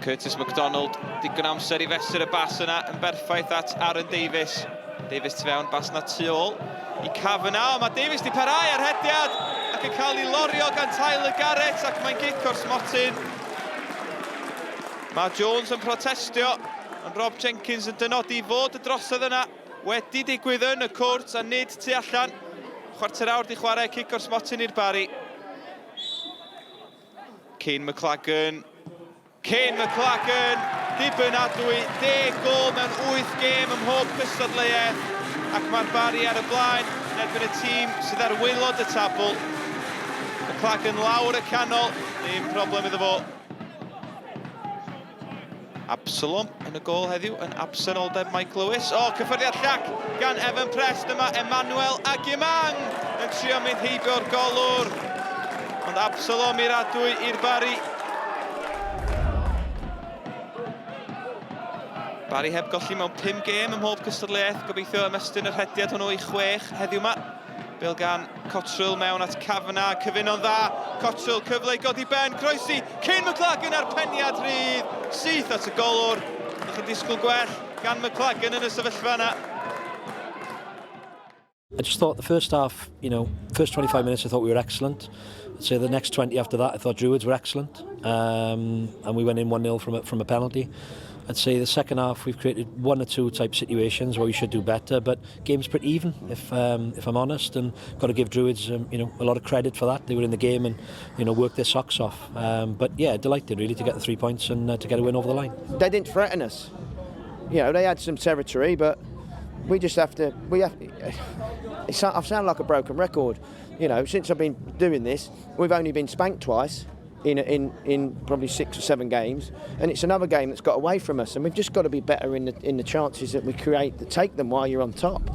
Curtis MacDonald, digon amser I fesur y bas yna yn berffaith at Aaron Davies. Davies tu fewn, bas na tu ôl I Cafyna, mae Davies di parhau ar hediad ac yn cael ei lorio gan Tyler Garrett ac mae'n gic o'r smotyn. Mae Jones yn protestio, ond Rob Jenkins yn dynodi fod y drosodd yna wedi digwydd yn y cwrt a nid tu allan. Chwarter awr di chwarae, cic o'r smotyn i'r Barri. Kane McLagan, dibynadwy, 10 gol mewn 8 gêm ym mhob cystadleuaeth, ac mae'r Barri ar y blaen yn erbyn y tîm sydd ar waelod y tabl. McLagan lawr y canol, ddim problem iddo fo. Absalom yn y gol heddiw yn absenoldeb Mike Lewis. O, cyffyrddiad llac gan Evan Prest yma, Emmanuel Agyemang yn trio mynd heibio'r golwr. Ond Absalom i'r adwy i'r Barri. Barri heb golli mewn 5 gêm ym mhob cystadleuaeth, gobeithio ymestyn yr hediad hwnnw I 6 heddiw yma. Bil gan Cottrell mewn at Cafyna, cyfuno'n dda. Cottrell cyfle I godi ben, croesi. Kane McLagan ar peniad rhydd. Syth at y golwr. Ydych chi'n disgwyl gwell gan McLagan yn y sefyllfa yna. I just thought the first half, first 25 minutes I thought we were excellent. I'd say the next 20 after that I thought Druids were excellent. And we went in 1-0 from a penalty. I'd say the second half we've created 1 or 2 type situations where we should do better, but game's pretty even if I'm honest, and got to give Druids a lot of credit for that. They were in the game and worked their socks off. But yeah, delighted really to get the 3 points and to get a win over the line. They didn't threaten us. They had some territory, but we just have to. I sound like a broken record. Since I've been doing this, we've only been spanked twice. In probably 6 or 7 games, and it's another game that's got away from us, and we've just got to be better in the chances that we create to take them while you're on top.